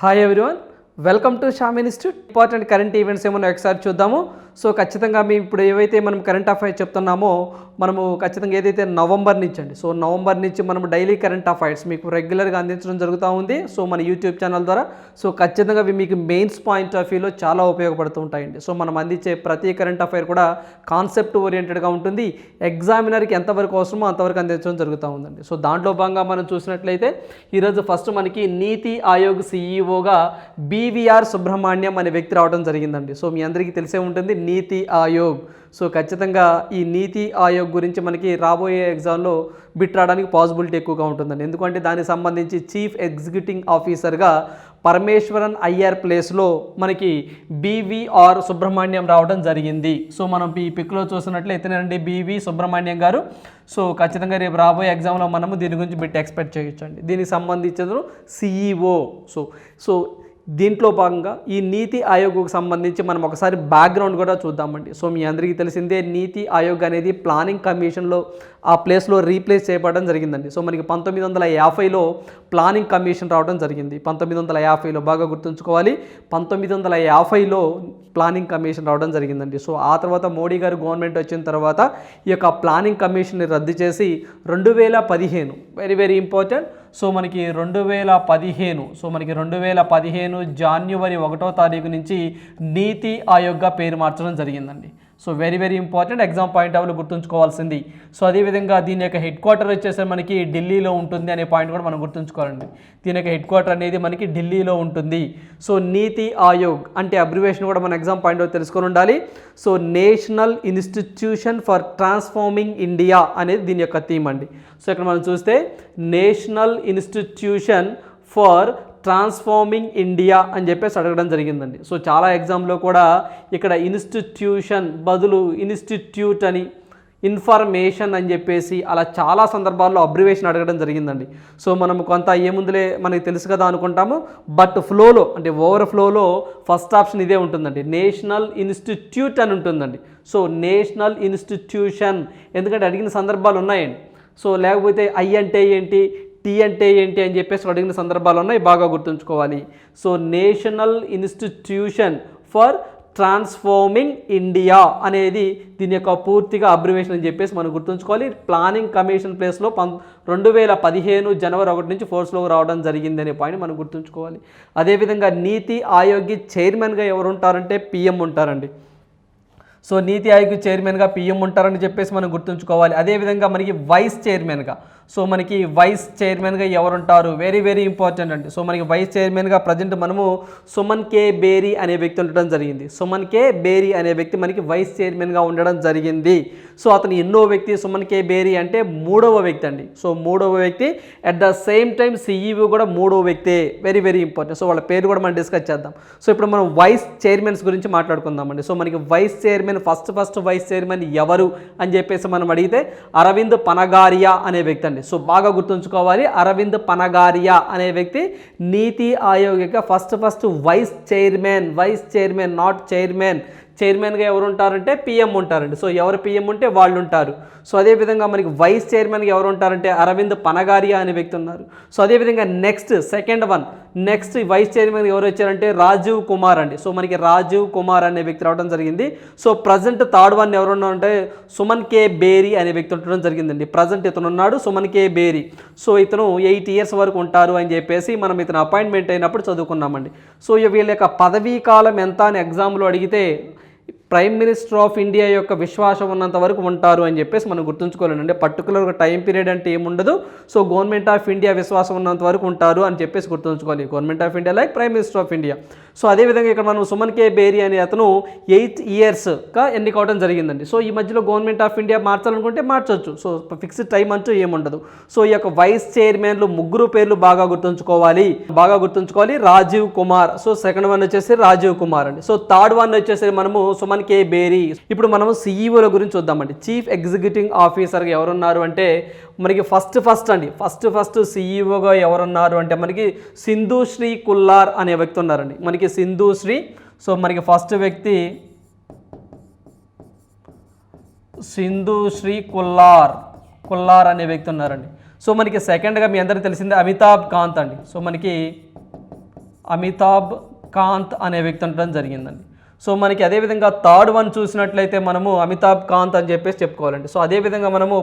Hi everyone, welcome to Sam institute. Important current events ఏమన్నా ఒకసారి చూద్దాము. సో ఖచ్చితంగా మేము ఇప్పుడు ఏవైతే మనం కరెంట్ అఫైర్స్ చెప్తున్నామో మనము ఖచ్చితంగా ఏదైతే నవంబర్ నుంచి అండి, సో నవంబర్ నుంచి మనం డైలీ కరెంట్ అఫైర్స్ మీకు రెగ్యులర్గా అందించడం జరుగుతూ ఉంది. సో మన యూట్యూబ్ ఛానల్ ద్వారా సో ఖచ్చితంగా అవి మీకు మెయిన్స్ పాయింట్ ఆఫ్ వ్యూలో చాలా ఉపయోగపడుతూ ఉంటాయండి. సో మనం అందించే ప్రతి కరెంట్ అఫైర్ కూడా కాన్సెప్ట్ ఓరియంటెడ్గా ఉంటుంది. ఎగ్జామినర్కి ఎంతవరకు అవసరమో అంతవరకు అందించడం జరుగుతూ ఉందండి. సో దాంట్లో భాగంగా మనం చూసినట్లయితే ఈరోజు ఫస్ట్ మనకి నీతి ఆయోగ్ సిఈఓగా బీవీఆర్ సుబ్రహ్మణ్యం అనే వ్యక్తి రావడం జరిగిందండి. సో మీ అందరికీ తెలిసే ఉంటుంది నీతి ఆయోగ్. సో ఖచ్చితంగా ఈ నీతి ఆయోగ్ గురించి మనకి రాబోయే ఎగ్జామ్లో బిట్ రావడానికి పాసిబిలిటీ ఎక్కువగా ఉంటుందండి. ఎందుకంటే దానికి సంబంధించి చీఫ్ ఎగ్జిక్యూటివ్ ఆఫీసర్గా పరమేశ్వరన్ అయ్యర్ ప్లేస్లో మనకి బీవీఆర్ సుబ్రహ్మణ్యం రావడం జరిగింది. సో మనం ఈ పిక్లో చూసినట్లయితేనండి బీవీ సుబ్రహ్మణ్యం గారు. సో ఖచ్చితంగా రేపు రాబోయే ఎగ్జామ్లో మనము దీని గురించి బిట్ ఎక్స్పెక్ట్ చేయొచ్చండి. దీనికి సంబంధించిన సిఈఓ. సో దీంట్లో భాగంగా ఈ నీతి ఆయోగ్కు సంబంధించి మనం ఒకసారి బ్యాక్గ్రౌండ్ కూడా చూద్దామండి. సో మీ అందరికీ తెలిసిందే నీతి ఆయోగ్ అనేది ప్లానింగ్ కమిషన్లో ఆ ప్లేస్లో రీప్లేస్ చేయబడడం జరిగిందండి. సో మనకి 1950లో ప్లానింగ్ కమిషన్ రావడం జరిగింది. 1950లో బాగా గుర్తుంచుకోవాలి, 1950లో ప్లానింగ్ కమిషన్ రావడం జరిగిందండి. సో ఆ తర్వాత మోడీ గారు గవర్నమెంట్ వచ్చిన తర్వాత ఈ యొక్క ప్లానింగ్ కమిషన్ని రద్దు చేసి 2015 వెరీ ఇంపార్టెంట్. సో మనకి 2015 జాన్యువరి 1వ తారీఖు నుంచి నీతి ఆయోగ్గా పేరు మార్చడం జరిగిందండి. So very important, exam point of వ్యూలో గుర్తుంచుకోవాల్సింది. సో అదేవిధంగా దీని యొక్క హెడ్ క్వార్టర్ వచ్చేసి మనకి ఢిల్లీలో ఉంటుంది అనే పాయింట్ కూడా మనం గుర్తుంచుకోవాలండి. దీని యొక్క హెడ్ క్వార్టర్ అనేది మనకి ఢిల్లీలో ఉంటుంది. సో నీతి ఆయోగ్ అంటే అబ్రివేషన్ కూడా మన ఎగ్జామ్ పాయింట్ ఆఫ్ తెలుసుకొని ఉండాలి. So national institution for transforming India అనేది దీని యొక్క థీమ్ అండి. సో ఇక్కడ మనం చూస్తే national institution for transforming India అని చెప్పేసి అడగడం జరిగిందండి. సో చాలా ఎగ్జామ్లో కూడా ఇక్కడ ఇన్స్టిట్యూషన్ బదులు ఇన్స్టిట్యూట్ అని, ఇన్ఫర్మేషన్ అని చెప్పేసి అలా చాలా సందర్భాల్లో అబ్రివేషన్ అడగడం జరిగిందండి. సో మనం కొంత ఏముందులే మనకి తెలుసు కదా అనుకుంటాము, బట్ ఫ్లోలో అంటే ఓవర్ ఫ్లోలో ఫస్ట్ ఆప్షన్ ఇదే ఉంటుందండి, నేషనల్ ఇన్స్టిట్యూట్ అని ఉంటుందండి. సో నేషనల్ ఇన్స్టిట్యూషన్ ఎందుకంటే అడిగిన సందర్భాలు ఉన్నాయండి. సో లేకపోతే ఐ అంటే ఏంటి, టీ అంటే ఏంటి అని చెప్పేసి అడిగిన సందర్భాలు ఉన్నాయి, బాగా గుర్తుంచుకోవాలి. So national institution for transforming India అనేది దీని యొక్క పూర్తిగా అబ్రివేషన్ అని చెప్పేసి మనం గుర్తుంచుకోవాలి. ప్లానింగ్ కమిషన్ ప్లేస్లో 2015 జనవరి 1 నుంచి ఫోర్స్లో రావడం జరిగింది అనే పాయింట్ మనం గుర్తుంచుకోవాలి. అదేవిధంగా నీతి ఆయోగ్ చైర్మన్గా ఎవరు ఉంటారంటే పిఎం ఉంటారండి. సో నీతి ఆయోగ్ చైర్మన్గా పిఎం ఉంటారని చెప్పేసి మనం గుర్తుంచుకోవాలి. అదేవిధంగా మనకి వైస్ చైర్మన్గా ఎవరు ఉంటారు, వెరీ ఇంపార్టెంట్ అండి. సో మనకి వైస్ చైర్మన్గా ప్రజెంట్ మనము సుమన్ కే బేరీ అనే వ్యక్తి ఉండడం జరిగింది. సుమన్ కే బేరీ అనే వ్యక్తి మనకి వైస్ చైర్మన్గా ఉండడం జరిగింది. సో అతను ఎన్నో వ్యక్తి, సుమన్ కే బేరీ అంటే 3వ వ్యక్తి అండి. సో 3వ వ్యక్తి, at the same time CEO కూడా 3వ వ్యక్తే, వెరీ ఇంపార్టెంట్. సో వాళ్ళ పేరు కూడా మనం డిస్కస్ చేద్దాం. సో ఇప్పుడు మనం వైస్ చైర్మన్స్ గురించి మాట్లాడుకుందామండి. సో మనకి vice chairman first vice chairman ఎవరు అని చెప్పేసి మనం అడిగితే అరవింద్ పనగారియా అనే వ్యక్తి అండి. సో బాగా గుర్తుంచుకోవాలి, అరవింద్ పనగారియా అనే వ్యక్తి నీతి ఆయోగ్ యొక్క first vice chairman not chairman. చైర్మన్గా ఎవరు ఉంటారంటే పిఎం ఉంటారండి. సో ఎవరు పిఎం ఉంటే వాళ్ళు ఉంటారు. సో అదేవిధంగా మనకి వైస్ చైర్మన్గా ఎవరు ఉంటారంటే అరవింద్ పనగారియా అనే వ్యక్తి ఉన్నారు. సో అదేవిధంగా నెక్స్ట్ వైస్ చైర్మన్ ఎవరు వచ్చారంటే రాజీవ్ కుమార్ అండి. సో మనకి రాజీవ్ కుమార్ అనే వ్యక్తి రావడం జరిగింది. సో ప్రజెంట్ థర్డ్ వన్ ఎవరు ఉన్నారంటే సుమన్ కే బేరీ అనే వ్యక్తి ఉండడం జరిగిందండి. ప్రజెంట్ ఇతను ఉన్నాడు సుమన్ కే బేరీ. సో ఇతను 8 years వరకు ఉంటారు అని చెప్పేసి మనం ఇతను అపాయింట్మెంట్ అయినప్పుడు చదువుకున్నామండి. సో వీళ్ళ యొక్క పదవీ కాలం ఎంత అని ఎగ్జామ్లో అడిగితే ప్రైమ్ మినిస్టర్ ఆఫ్ ఇండియా యొక్క విశ్వాసం ఉన్నంత వరకు ఉంటారు అని చెప్పేసి మనం గుర్తుంచుకోలేండి. అంటే పర్టికులర్గా టైం పీరియడ్ అంటే ఏముండదు. సో గవర్నమెంట్ ఆఫ్ ఇండియా విశ్వాసం ఉన్నంత వరకు ఉంటారు అని చెప్పేసి గుర్తుంచుకోవాలి. Government of India like prime minister of India. So అదేవిధంగా ఇక్కడ మనం సుమన్ కే బేరీ అనే అతను 8 yearsగా ఎన్నికవడం జరిగిందండి. సో ఈ మధ్యలో గవర్నమెంట్ ఆఫ్ ఇండియా మార్చాలనుకుంటే మార్చవచ్చు. సో ఫిక్స్డ్ టైం అంటూ ఏముండదు. సో ఈ యొక్క వైస్ చైర్మన్లు 3 పేర్లు బాగా గుర్తుంచుకోవాలి. Rajeev Kumar. So second one వచ్చేసి రాజీవ్ కుమార్ అండి. సో థర్డ్ వన్ వచ్చేసి మనము సుమన్ కే బేరీ. ఇప్పుడు మనం సిఈఓల గురించి చూద్దామండి. చీఫ్ ఎగ్జిక్యూటివ్ ఆఫీసర్గా ఎవరున్నారు అంటే మనకి ఫస్ట్ సిఈఓగా ఎవరున్నారు అంటే మనకి సింధు శ్రీ కుల్లార్ అనే వ్యక్తి ఉన్నారండి. మనకి సింధు శ్రీ. సో మనకి ఫస్ట్ వ్యక్తి సింధు శ్రీ కుల్లార్ అనే వ్యక్తి ఉన్నారండి. సో మనకి సెకండ్గా మీ అందరికీ తెలిసిందే అమితాబ్ కాంత్ అండి. సో మనకి అమితాబ్ కాంత్ అనే వ్యక్తి ఉండడం జరిగిందండి. సో మనకి అదేవిధంగా థర్డ్ వన్ చూసినట్లయితే మనము అమితాబ్ కాంత్ అని చెప్పేసి చెప్పుకోవాలండి. సో అదేవిధంగా మనము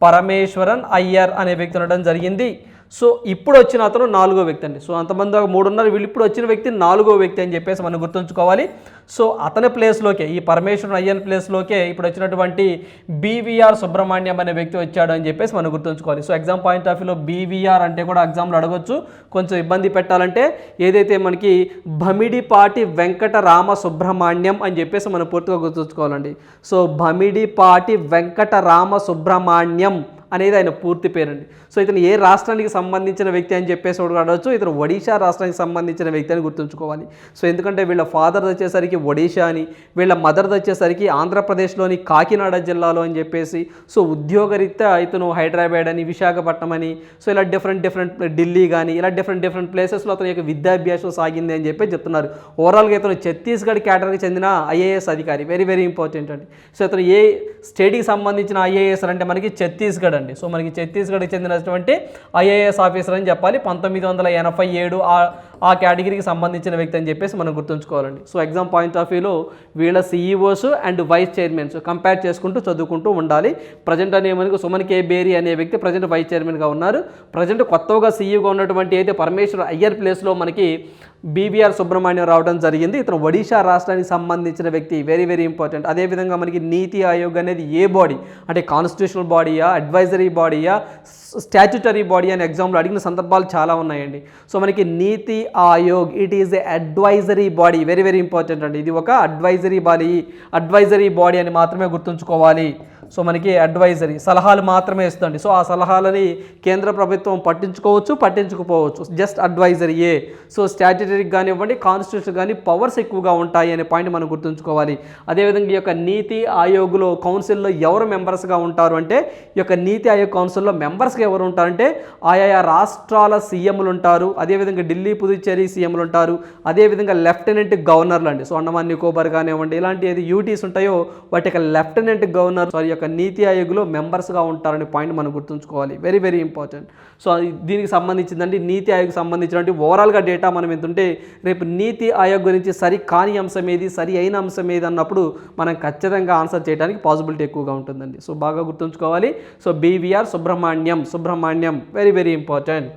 పరమేశ్వరన్ అయ్యర్ అనే వ్యక్తి ఉండడం జరిగింది. సో ఇప్పుడు వచ్చిన అతను 4వ వ్యక్తి అండి. సో అంతమంది 3 ఉన్నారు, వీళ్ళు ఇప్పుడు వచ్చిన వ్యక్తి 4వ వ్యక్తి అని చెప్పేసి మనం గుర్తుంచుకోవాలి. సో అతని ప్లేస్లోకే, ఈ పరమేశ్వరన్ అయ్యర్ ప్లేస్లోకే ఇప్పుడు వచ్చినటువంటి బీవీఆర్ సుబ్రహ్మణ్యం అనే వ్యక్తి వచ్చాడు అని చెప్పేసి మనం గుర్తుంచుకోవాలి. సో ఎగ్జామ్ పాయింట్ ఆఫ్ వ్యూలో బీవీఆర్ అంటే కూడా ఎగ్జామ్లో అడగొచ్చు, కొంచెం ఇబ్బంది పెట్టాలంటే ఏదైతే మనకి భమిడిపాటి వెంకటరామ సుబ్రహ్మణ్యం అని చెప్పేసి మనం పూర్తిగా గుర్తుంచుకోవాలండి. సో భమిడిపాటి వెంకటరామ సుబ్రహ్మణ్యం అనేది ఆయన పూర్తి పేరండి. సో ఇతను ఏ రాష్ట్రానికి సంబంధించిన వ్యక్తి అని చెప్పేసి కూడా అడవచ్చు, ఇతను ఒడిషా రాష్ట్రానికి సంబంధించిన వ్యక్తి అని గుర్తుంచుకోవాలి. సో ఎందుకంటే వీళ్ళ ఫాదర్ వచ్చేసరికి ఒడిషా అని, వీళ్ళ మదర్ వచ్చేసరికి ఆంధ్రప్రదేశ్లోని కాకినాడ జిల్లాలో అని చెప్పేసి, సో ఉద్యోగరీత్యా ఇతను హైదరాబాద్ అని, విశాఖపట్నం అని, సో ఇలా డిఫరెంట్ ఢిల్లీ కానీ ఇలా డిఫరెంట్ ప్లేసెస్లో అతని యొక్క విద్యాభ్యాసం సాగింది అని చెప్పి చెప్తున్నారు. ఓవరాల్గా ఇతను ఛత్తీస్గఢ్ కేటర్కి చెందిన ఐఏఎస్ అధికారి, వెరీ ఇంపార్టెంట్ అండి. సో ఇతను ఏ స్టేట్కి సంబంధించిన ఐఏఎస్ అంటే మనకి ఛత్తీస్గఢ్ అండి. సో మనకి ఛత్తీస్గఢ్కి చెందినటువంటి ఐఏఎస్ ఆఫీసర్ అని చెప్పాలి. 1987 ఆ కేటగిరీకి సంబంధించిన వ్యక్తి అని చెప్పేసి మనం గుర్తుంచుకోవాలండి. సో ఎగ్జామ్ పాయింట్ ఆఫ్ వ్యూలో వీళ్ళ CEOs and vice chairmans compare చేసుకుంటూ చదువుకుంటూ ఉండాలి. ప్రజెంట్ అనే మనకు సుమన్ కే బేరీ అనే వ్యక్తి ప్రజెంట్ వైస్ చైర్మన్గా ఉన్నారు. ప్రజెంట్ కొత్తగా సీఈఓగా ఉన్నటువంటి అయితే పరమేశ్వర్ అయ్యర్ ప్లేస్లో మనకి బీవీఆర్ సుబ్రహ్మణ్యం రావడం జరిగింది. ఇతను ఒడిషా రాష్ట్రానికి సంబంధించిన వ్యక్తి, వెరీ ఇంపార్టెంట్. అదేవిధంగా మనకి నీతి ఆయోగ్ అనేది ఏ బాడీ అంటే కాన్స్టిట్యూషనల్ బాడీయా, అడ్వైజరీ బాడీయా, స్టాట్యుటరీ బాడీ అని ఎగ్జామ్లో అడిగిన సందర్భాలు చాలా ఉన్నాయండి. సో మనకి నీతి Aayog it is a advisory body, very important అండి. ఇది ఒక అడ్వైజరీ బాడీ అని మాత్రమే గుర్తుంచుకోవాలి. సో మనకి అడ్వైజరీ సలహాలు మాత్రమే ఇస్తుంది. సో ఆ సలహాలని కేంద్ర ప్రభుత్వం పట్టించుకోవచ్చు, జస్ట్ అడ్వైజరీయే. సో స్టాట్యుటరీకి కానివ్వండి, కాన్స్టిట్యూషన్ కానీ పవర్స్ ఎక్కువగా ఉంటాయి అనే పాయింట్ మనం గుర్తుంచుకోవాలి. అదేవిధంగా ఈ యొక్క నీతి ఆయోగ్లో కౌన్సిల్లో ఎవరు మెంబర్స్గా ఉంటారు అంటే, ఈ యొక్క నీతి ఆయోగ్ కౌన్సిల్లో మెంబర్స్గా ఎవరు ఉంటారంటే ఆయా రాష్ట్రాల సీఎంలు ఉంటారు, అదేవిధంగా ఢిల్లీ పుదుచ్చేరి సీఎంలు ఉంటారు, అదేవిధంగా లెఫ్టినెంట్ గవర్నర్లు అండి. సో అండమాన్ నికోబార్ కానివ్వండి, ఇలాంటి ఏది యూటీస్ ఉంటాయో వాటి యొక్క లెఫ్టినెంట్ గవర్నర్ నీతి ఆయోగ్లో మెంబర్స్గా ఉంటారనే పాయింట్ మనం గుర్తుంచుకోవాలి, వెరీ ఇంపార్టెంట్. సో దీనికి సంబంధించిందండి నీతి ఆయోగ్ సంబంధించినటువంటి ఓవరాల్గా డేటా మనం ఎంతుంటే రేపు నీతి ఆయోగ్ గురించి సరి కాని అంశం ఏది, సరి అయిన అంశం ఏది అన్నప్పుడు మనం ఖచ్చితంగా ఆన్సర్ చేయడానికి పాసిబిలిటీ ఎక్కువగా ఉంటుందండి. సో బాగా గుర్తుంచుకోవాలి. So BVR Subrahmanyam very important.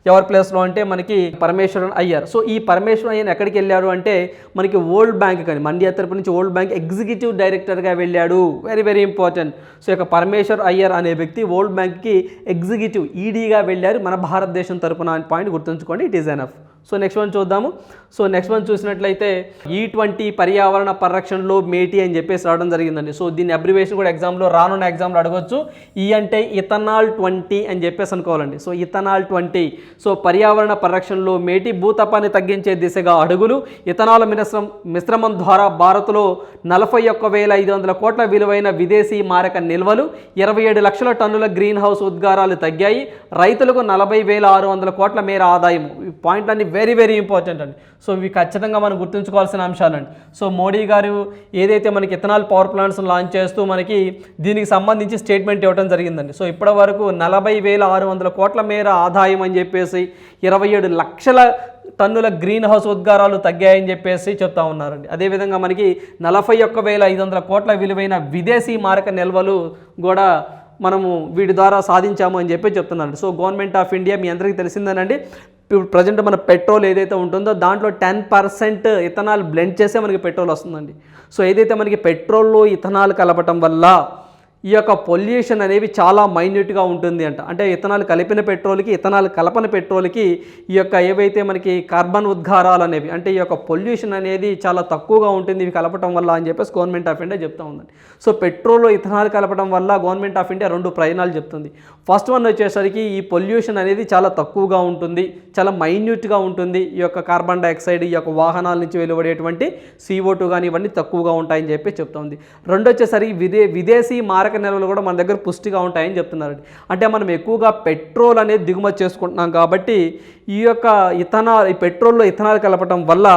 ఎవరి ప్లేస్లో అంటే మనకి పరమేశ్వరన్ అయ్యర్. సో ఈ పరమేశ్వరన్ అయ్యర్ ఎక్కడికి వెళ్ళాడు అంటే మనకి వరల్డ్ బ్యాంక్ కానీ ఇండియా తరపు నుంచి వరల్డ్ బ్యాంక్ ఎగ్జిక్యూటివ్ డైరెక్టర్గా వెళ్ళాడు, వెరీ ఇంపార్టెంట్. సో ఇక పరమేశ్వర్ అయ్యర్ అనే వ్యక్తి వరల్డ్ బ్యాంక్కి ఎగ్జిక్యూటివ్ ఈడీగా వెళ్ళారు మన భారతదేశం తరపున అనే పాయింట్ గుర్తుంచుకోండి, it is enough. So next one చూద్దాము. సో నెక్స్ట్ వన్ చూసినట్లయితే E20 పర్యావరణ పరిరక్షణలో మేటి అని చెప్పేసి రావడం జరిగిందండి. సో దీని అబ్రివేషన్ కూడా ఎగ్జామ్లో రానున్న ఎగ్జామ్లో అడగొచ్చు. ఈ అంటే ఇథనాల్ 20 అని చెప్పేసి అనుకోవాలండి. So ethanol 20. సో పర్యావరణ పరిరక్షణలో మేటి, భూతాపాన్ని తగ్గించే దిశగా అడుగులు, ఇథనాల్ మిశ్రమం ద్వారా భారత్లో 41,500 కోట్ల విలువైన విదేశీ మారక నిల్వలు, 27 లక్షల టన్నుల గ్రీన్ హౌస్ ఉద్గారాలు తగ్గాయి, రైతులకు 40,600 కోట్ల మేర ఆదాయం. ఈ పాయింట్లన్నీ వెరీ ఇంపార్టెంట్ అండి. సో ఇవి ఖచ్చితంగా మనం గుర్తుంచుకోవాల్సిన అంశాలండి. సో మోడీ గారు ఏదైతే మనకి ఇథనాల్ పవర్ ప్లాంట్స్ లాంచ్ చేస్తూ మనకి దీనికి సంబంధించి స్టేట్మెంట్ ఇవ్వడం జరిగిందండి. సో ఇప్పటి వరకు 40,600 కోట్ల మేర ఆదాయం అని చెప్పేసి 27 లక్షల టన్నుల గ్రీన్ హౌస్ ఉద్గారాలు తగ్గాయని చెప్పేసి చెప్తా ఉన్నారండి. అదేవిధంగా మనకి 41,500 కోట్ల విలువైన విదేశీ మారక నిల్వలు కూడా మనము వీటి ద్వారా సాధించాము అని చెప్పి చెప్తున్నారు. సో గవర్నమెంట్ ఆఫ్ ఇండియా మీ అందరికీ తెలిసిందేనండి, ఇప్పుడు ప్రజెంట్ మన పెట్రోల్ ఏదైతే ఉంటుందో దాంట్లో 10% ఇథనాల్ బ్లెండ్ చేసే మనకి పెట్రోల్ వస్తుందండి. సో ఏదైతే మనకి పెట్రోల్లో ఇథనాల్ కలపటం వల్ల ఈ యొక్క పొల్యూషన్ అనేవి చాలా మైన్యూట్గా ఉంటుంది అంటే ఇథనాల్ కలిపిన పెట్రోల్కి ఇథనాల్ కలపని పెట్రోల్కి ఈ యొక్క ఏవైతే మనకి కార్బన్ ఉద్గారాలు అనేవి అంటే ఈ యొక్క పొల్యూషన్ అనేది చాలా తక్కువగా ఉంటుంది ఇవి కలపటం వల్ల అని చెప్పేసి గవర్నమెంట్ ఆఫ్ ఇండియా చెప్తా ఉందండి. సో పెట్రోల్లో ఇథనాల్ కలపడం వల్ల గవర్నమెంట్ ఆఫ్ ఇండియా 2 ప్రయోజనాలు చెప్తుంది. ఫస్ట్ వన్ వచ్చేసరికి ఈ పొల్యూషన్ అనేది చాలా తక్కువగా ఉంటుంది, చాలా మైన్యూట్గా ఉంటుంది. ఈ యొక్క కార్బన్ డైఆక్సైడ్ ఈ యొక్క వాహనాల నుంచి వెలువడేటువంటి CO2 కానీ ఇవన్నీ తక్కువగా ఉంటాయని చెప్పి చెప్తుంది. రెండు వచ్చేసరికి విదేశీ మారక నిల్వలు కూడా మన దగ్గర పుష్టిగా ఉంటాయని చెప్తున్నారండి. అంటే మనం ఎక్కువగా పెట్రోల్ అనేది దిగుమతి చేసుకుంటున్నాం కాబట్టి ఈ యొక్క ఈ పెట్రోల్లో ఇథనాల్ కలపటం వల్ల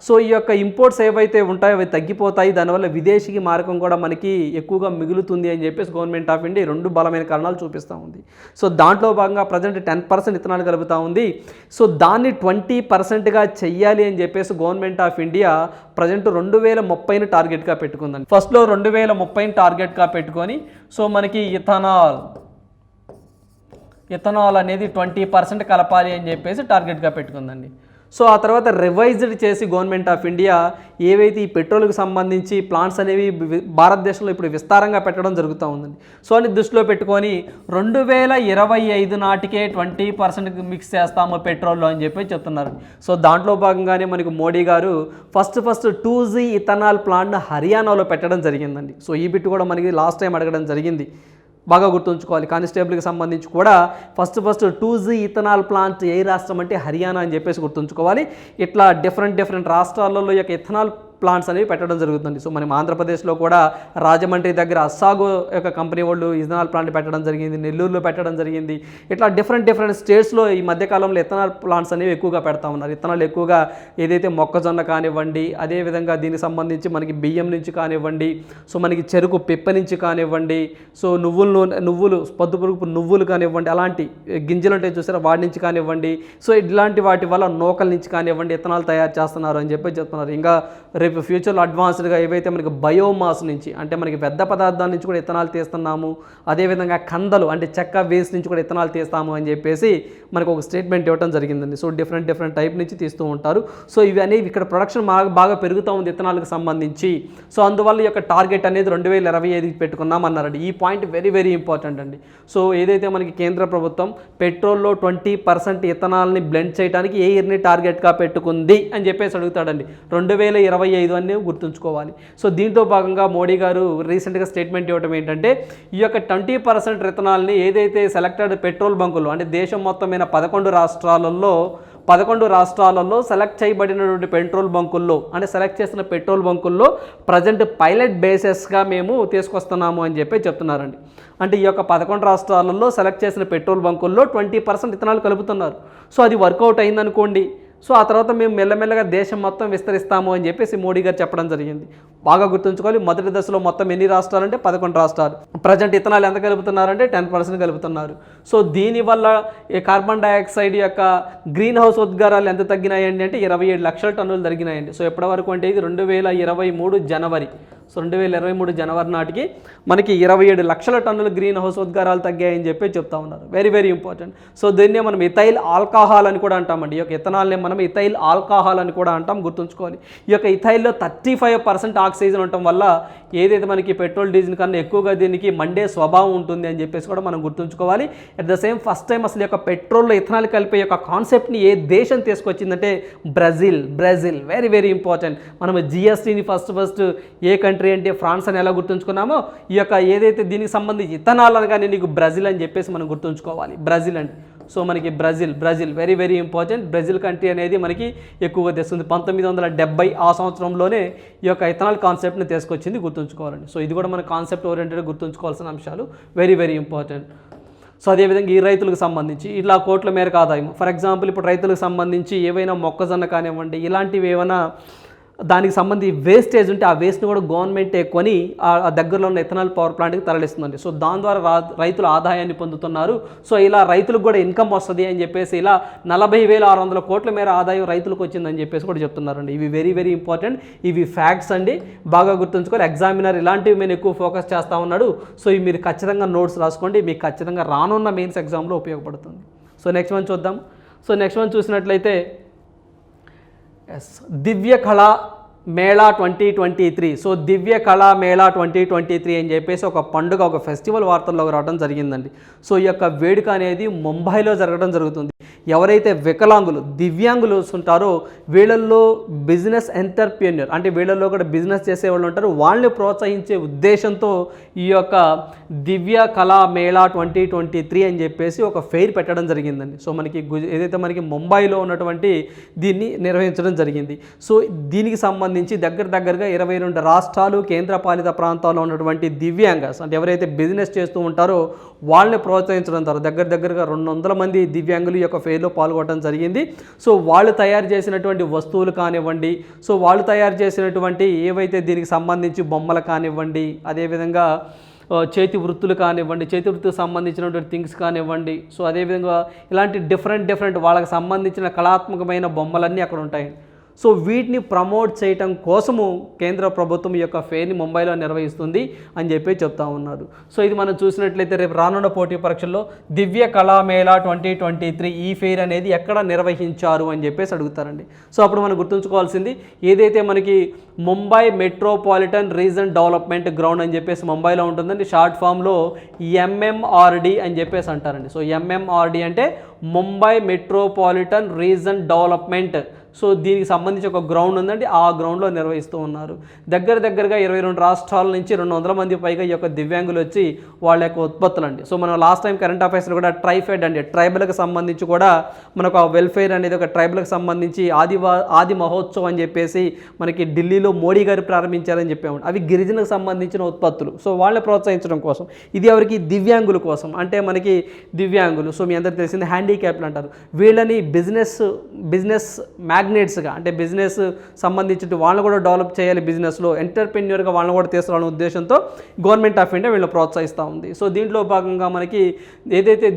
సో ఈ యొక్క ఇంపోర్ట్స్ ఏవైతే ఉంటాయో అవి తగ్గిపోతాయి, దానివల్ల విదేశీ మారకం కూడా మనకి ఎక్కువగా మిగులుతుంది అని చెప్పేసి గవర్నమెంట్ ఆఫ్ ఇండియా 2 బలమైన కారణాలు చూపిస్తూ ఉంది. ఉంది. సో దాంట్లో భాగంగా ప్రజెంట్ 10% ఇథనాల్ కలుపుతూ ఉంది. సో దాన్ని 20%గా చెయ్యాలి అని చెప్పేసి గవర్నమెంట్ ఆఫ్ ఇండియా ప్రజెంట్ 2030ని టార్గెట్గా పెట్టుకుందండి. ఫస్ట్లో 2030ని టార్గెట్గా పెట్టుకొని సో మనకి ఇథనాల్ అనేది 20% కలపాలి అని చెప్పేసి టార్గెట్గా పెట్టుకుందండి. సో ఆ తర్వాత రివైజ్డ్ చేసి గవర్నమెంట్ ఆఫ్ ఇండియా ఏవైతే ఈ పెట్రోల్కి సంబంధించి ప్లాంట్స్ అనేవి భారతదేశంలో ఇప్పుడు విస్తారంగా పెట్టడం జరుగుతూ ఉందండి. సో అని దృష్టిలో పెట్టుకొని 2025 నాటికే 20% మిక్స్ చేస్తాము పెట్రోల్లో అని చెప్పి చెప్తున్నారు. సో దాంట్లో భాగంగానే మనకు మోడీ గారు ఫస్ట్ 2G ఇథనాల్ ప్లాంట్ను హర్యానాలో పెట్టడం జరిగిందండి. సో ఈ బిట్ కూడా మనకి లాస్ట్ టైం అడగడం జరిగింది, బాగా గుర్తుంచుకోవాలి. కానిస్టేబుల్కి సంబంధించి కూడా ఫస్ట్ 2G ఇథనాల్ ప్లాంట్ ఏ రాష్ట్రం అంటే హర్యానా అని చెప్పేసి గుర్తుంచుకోవాలి. ఇట్లా డిఫరెంట్ రాష్ట్రాలలో యొక్క ఇథనాల్ ప్లాంట్స్ అనేవి పెట్టడం జరుగుతుంది. సో మనం ఆంధ్రప్రదేశ్లో కూడా రాజమండ్రి దగ్గర అస్సాగో యొక్క కంపెనీ వాళ్ళు ఇథనాల్ ప్లాంట్ పెట్టడం జరిగింది, నెల్లూరులో పెట్టడం జరిగింది. ఇట్లా డిఫరెంట్ స్టేట్స్లో ఈ మధ్యకాలంలో ఇథనాల్ ప్లాంట్స్ అనేవి ఎక్కువగా పెడతా ఉన్నారు. ఇథనాల్ ఎక్కువగా ఏదైతే మొక్కజొన్న కానివ్వండి, అదేవిధంగా దీనికి సంబంధించి మనకి బియ్యం నుంచి కానివ్వండి, సో మనకి చెరుకు పిప్ప నుంచి కానివ్వండి, సో నువ్వులు పొద్దుపురుగు నువ్వులు కానివ్వండి, అలాంటి గింజలు ఉంటాయి చూసారా వాటి నుంచి కానివ్వండి, సో ఇలాంటి వాటి వల్ల నూకల నుంచి కానివ్వండి ఇథనాల్ తయారు చేస్తున్నారు అని చెప్పి చెప్తున్నారు. ఇంకా రేపు ఫ్యూచర్లో అడ్వాన్స్డ్గా ఏవైతే మనకి బయోమాస్ నుంచి అంటే మనకి వ్యర్థ పదార్థాల నుంచి కూడా ఇథనాల్ తీస్తున్నాము, అదేవిధంగా కందలు అంటే చెక్క వేస్ట్ నుంచి కూడా ఇథనాల్ తీస్తాము అని చెప్పేసి మనకు ఒక స్టేట్మెంట్ ఇవ్వడం జరిగిందండి. సో డిఫరెంట్ టైప్ నుంచి తీస్తూ ఉంటారు. సో ఇవి అనేవి ఇక్కడ ప్రొడక్షన్ బాగా పెరుగుతూ ఉంది ఇథనాల్కి సంబంధించి. సో అందువల్ల ఈ యొక్క టార్గెట్ అనేది 2025కి పెట్టుకున్నాం అన్నారండి. ఈ పాయింట్ వెరీ ఇంపార్టెంట్ అండి. సో ఏదైతే మనకి కేంద్ర ప్రభుత్వం పెట్రోల్లో 20% ఇథనాల్ని బ్లెండ్ చేయడానికి ఏ ఇయర్ని టార్గెట్గా పెట్టుకుంది అని చెప్పేసి అడుగుతాడండి. 2025 అన్నీ గుర్తుంచుకోవాలి. సో దీంతో భాగంగా మోడీ గారు రీసెంట్గా స్టేట్మెంట్ ఇవ్వడం ఏంటంటే ఈ యొక్క 20% ఇథనాల్ని ఏదైతే సెలెక్టెడ్ పెట్రోల్ బంకులు అంటే దేశం మొత్తమైన 11 రాష్ట్రాలలో సెలెక్ట్ చేయబడినటువంటి పెట్రోల్ బంకుల్లో అంటే సెలెక్ట్ చేసిన పెట్రోల్ బంకుల్లో ప్రజెంట్ పైలట్ బేసెస్గా మేము తీసుకొస్తున్నాము అని చెప్పి చెప్తున్నారండి. అంటే ఈ యొక్క 11 రాష్ట్రాలలో సెలెక్ట్ చేసిన పెట్రోల్ బంకుల్లో 20% ఇథనాల్ కలుపుతున్నారు. సో అది వర్కౌట్ అయిందనుకోండి, సో ఆ తర్వాత మేము మెల్లమెల్లగా దేశం మొత్తం విస్తరిస్తాము అని చెప్పేసి మోడీ గారు చెప్పడం జరిగింది. బాగా గుర్తుంచుకోవాలి. మొదటి దశలో మొత్తం ఎన్ని రాష్ట్రాలు అంటే 11 రాష్ట్రాలు. ప్రజెంట్ ఇథనాల్ ఎంత కలుపుతున్నారంటే 10% కలుపుతున్నారు. సో దీనివల్ల ఈ కార్బన్ డైఆక్సైడ్ యొక్క గ్రీన్ హౌస్ ఉద్గారాలు ఎంత తగ్గినాయండి అంటే 27 లక్షల టన్నులు తగ్గినాయండి. సో ఎప్పటి వరకు అంటే ఇది 2023 జనవరి. సో 2023 జనవరి నాటికి మనకి 27 లక్షల టన్నుల గ్రీన్ హౌస్ ఉద్గారాలు తగ్గాయని చెప్పి చెప్తా ఉన్నారు. Very important. సో దీన్నే మనం ఇథైల్ ఆల్కహాల్ అని కూడా అంటామండి. ఈ యొక్క ఇథనాల్ని మనం ఇథైల్ ఆల్కహాల్ అని కూడా అంటాం, గుర్తుంచుకోవాలి. ఈ యొక్క ఇథైల్లో 35% ఆక్సిజన్ ఉండటం వల్ల ఏదైతే మనకి పెట్రోల్ డీజిల్ కన్నా ఎక్కువగా దీనికి మండే స్వభావం ఉంటుంది అని చెప్పేసి కూడా మనం గుర్తుంచుకోవాలి. At the same first time అసలు యొక్క పెట్రోల్లో ఇథనాల్ కలిపే యొక్క కాన్సెప్ట్ని ఏ దేశం తీసుకొచ్చిందంటే బ్రెజిల్. Very important. మనం జిఎస్టీని ఫస్ట్ ఏ కంట్రీ అంటే ఫ్రాన్స్ అని ఎలా గుర్తుంచుకున్నామో ఈ యొక్క ఏదైతే దీనికి సంబంధించి ఇథనాల్ అనగానే నీకు బ్రెజిల్ అని చెప్పేసి మనం గుర్తుంచుకోవాలి. బ్రెజిల్ అంటే సో మనకి Brazil very important. Brazil country అనేది మనకి ఎక్కువగా తెస్తుంది. 1970 ఆ సంవత్సరంలోనే ఈ యొక్క ఇథనాల్ కాన్సెప్ట్ని తీసుకొచ్చింది, గుర్తుంచుకోవాలండి. సో ఇది కూడా మన కాన్సెప్ట్ ఓరియంటెడ్గా గుర్తుంచుకోవాల్సిన అంశాలు. Very important. సో అదేవిధంగా ఈ రైతులకు సంబంధించి ఇలా కోట్ల మేరకు ఆదాయం, ఫర్ ఎగ్జాంపుల్ ఇప్పుడు రైతులకు సంబంధించి ఏవైనా మొక్కజొన్న కానివ్వండి ఇలాంటివి ఏమైనా దానికి సంబంధించి వేస్టేజ్ ఉంటే ఆ వేస్ట్ని కూడా గవర్నమెంటే కొని ఆ దగ్గరలో ఉన్న ఇథనాల్ పవర్ ప్లాంట్కి తరలిస్తుందండి. సో దాని ద్వారా రైతులు ఆదాయాన్ని పొందుతున్నారు. సో ఇలా రైతులకు కూడా ఇన్కమ్ వస్తుంది అని చెప్పేసి ఇలా 40,600 కోట్ల మేర ఆదాయం రైతులకు వచ్చిందని చెప్పేసి కూడా చెప్తున్నారండి. ఇవి వెరీ ఇంపార్టెంట్. ఇవి ఫ్యాక్ట్స్ అండి, బాగా గుర్తుంచుకోవాలి. ఎగ్జామినర్ ఇలాంటివి మేము ఎక్కువ ఫోకస్ చేస్తూ ఉన్నాడు. సో ఇవి మీరు ఖచ్చితంగా నోట్స్ రాసుకోండి, మీకు ఖచ్చితంగా రానున్న మెయిన్స్ ఎగ్జామ్లో ఉపయోగపడుతుంది. సో నెక్స్ట్ వన్ చూద్దాం. సో నెక్స్ట్ వన్ చూసినట్లయితే దివ్య కళా మేళా 2023. సో దివ్య కళా మేళా 2023 అని చెప్పేసి ఒక పండుగ, ఒక ఫెస్టివల్ వార్తల్లో రావడం జరిగిందండి. సో ఈ యొక్క వేడుక అనేది ముంబైలో జరగడం జరుగుతుంది. ఎవరైతే వికలాంగులు దివ్యాంగులు ఉంటారో వీళ్ళల్లో బిజినెస్ ఎంటర్ప్రెన్యూర్ అంటే వీళ్ళల్లో కూడా బిజినెస్ చేసేవాళ్ళు ఉంటారు, వాళ్ళని ప్రోత్సహించే ఉద్దేశంతో ఈ యొక్క దివ్య కళా మేళా 2023 అని చెప్పేసి ఒక ఫెయిర్ పెట్టడం జరిగిందండి. సో మనకి ఏదైతే మనకి ముంబైలో ఉన్నటువంటి దీన్ని నిర్వహించడం జరిగింది. సో దీనికి సంబంధించి దగ్గరగా 22 రాష్ట్రాలు కేంద్రపాలిత ప్రాంతాల్లో ఉన్నటువంటి దివ్యాంగస్ అంటే ఎవరైతే బిజినెస్ చేస్తూ ఉంటారో వాళ్ళని ప్రోత్సహించడం ద్వారా దగ్గరగా 200 మంది దివ్యాంగులు ఈ యొక్క ఫెయిర్లో పాల్గొనడం జరిగింది. సో వాళ్ళు తయారు చేసినటువంటి వస్తువులు కానివ్వండి, సో వాళ్ళు తయారు చేసినటువంటి ఏవైతే దీనికి సంబంధించి బొమ్మలు కానివ్వండి, అదేవిధంగా చేతి వృత్తులు కానివ్వండి, చేతి వృత్తికి సంబంధించినటువంటి థింగ్స్ కానివ్వండి. సో అదేవిధంగా ఇలాంటి డిఫరెంట్ వాళ్ళకి సంబంధించిన కళాత్మకమైన బొమ్మలన్నీ అక్కడ ఉంటాయి. సో వీటిని ప్రమోట్ చేయటం కోసము కేంద్ర ప్రభుత్వం ఈ యొక్క ఫెయిర్ని ముంబైలో నిర్వహిస్తుంది అని చెప్పి చెప్తా ఉన్నారు. సో ఇది మనం చూసినట్లయితే రేపు రానున్న పోటీ పరీక్షల్లో దివ్య కళామేళా 2023 ఈ ఫెయిర్ అనేది ఎక్కడ నిర్వహించారు అని చెప్పేసి అడుగుతారండి. సో అప్పుడు మనం గుర్తుంచుకోవాల్సింది ఏదైతే మనకి Mumbai metropolitan reason development ground అని చెప్పేసి ముంబైలో ఉంటుందండి. షార్ట్ ఫామ్లో MMRD అని చెప్పేసి అంటారండి. సో MMRD అంటే Mumbai metropolitan reason development. So దీనికి సంబంధించి ఒక గ్రౌండ్ ఉందండి, ఆ గ్రౌండ్లో నిర్వహిస్తూ ఉన్నారు. దగ్గరగా 22 రాష్ట్రాల నుంచి 200 మంది పైగా ఈ యొక్క దివ్యాంగులు వచ్చి వాళ్ళ యొక్క ఉత్పత్తులు అండి. సో మనం లాస్ట్ టైం కరెంట్ అఫైర్స్లో కూడా ట్రైఫెడ్ అండి, ట్రైబల్కి సంబంధించి కూడా మనకు ఆ వెల్ఫేర్ అనేది ఒక ట్రైబల్కి సంబంధించి ఆది మహోత్సవం అని చెప్పేసి మనకి ఢిల్లీలో మోడీ గారు ప్రారంభించారని చెప్పాము. అవి గిరిజనకు సంబంధించిన ఉత్పత్తులు. సో వాళ్ళని ప్రోత్సహించడం కోసం. ఇది ఎవరికి? దివ్యాంగుల కోసం. అంటే మనకి దివ్యాంగులు, సో మీ అందరికీ తెలిసింది హ్యాండిక్యాప్లు అంటారు. వీళ్ళని బిజినెస్ మ్యాగ్నెట్స్గా, అంటే బిజినెస్ సంబంధించి వాళ్ళని కూడా డెవలప్ చేయాలి, బిజినెస్లో ఎంటర్ప్రెన్యూర్గా వాళ్ళని కూడా తీసుకురావాలనే ఉద్దేశంతో గవర్నమెంట్ ఆఫ్ ఇండియా వీళ్ళని ప్రోత్సహిస్తూ ఉంది. సో దీంట్లో భాగంగా మనకి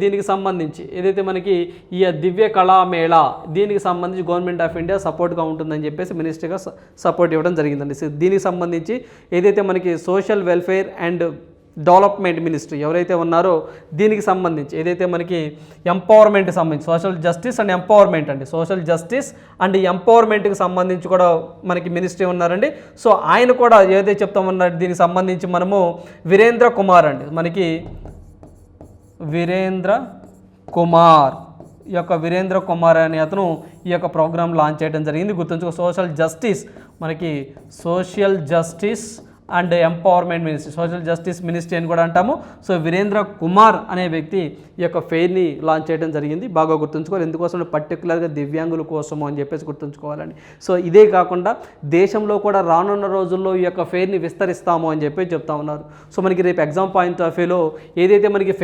దీనికి సంబంధించి మనకి ఈ దివ్య కళామేళా దీనికి సంబంధించి గవర్నమెంట్ ఆఫ్ ఇండియా సపోర్ట్గా ఉంటుందని చెప్పేసి మినిస్ట్రీగా సపోర్ట్ ఇవ్వడం జరిగిందండి. సో దీనికి సంబంధించి మనకి social welfare and development ministry ఎవరైతే ఉన్నారో దీనికి సంబంధించి మనకి ఎంపవర్మెంట్కి సంబంధించి సోషల్ జస్టిస్ అండ్ ఎంపవర్మెంట్ అండి, సోషల్ జస్టిస్ అండ్ ఎంపవర్మెంట్కి సంబంధించి కూడా మనకి మినిస్ట్రీ ఉన్నారండి. సో ఆయన కూడా ఏదైతే చెప్తామన్నారు దీనికి సంబంధించి మనము వీరేంద్ర కుమార్ అండి, మనకి వీరేంద్ర కుమార్ అనే అతను ఈ యొక్క ప్రోగ్రామ్ లాంచ్ చేయడం జరిగింది. గుర్తుంచుకో, social justice and empowerment ministry, social justice ministry అని కూడా అంటాము. సో వీరేంద్ర కుమార్ అనే వ్యక్తి ఈ యొక్క ఫెయిర్ని లాంచ్ చేయడం జరిగింది. బాగా గుర్తుంచుకోవాలి, ఎందుకోసం పర్టికులర్గా దివ్యాంగుల కోసము అని చెప్పేసి గుర్తుంచుకోవాలండి. సో ఇదే కాకుండా దేశంలో కూడా రానున్న రోజుల్లో ఈ యొక్క ఫెయిర్ని విస్తరిస్తాము అని చెప్పి చెప్తా ఉన్నారు. సో మనకి రేపు ఎగ్జామ్ పాయింట్ ఆఫ్ వ్యూలో ఏదైతే మనకి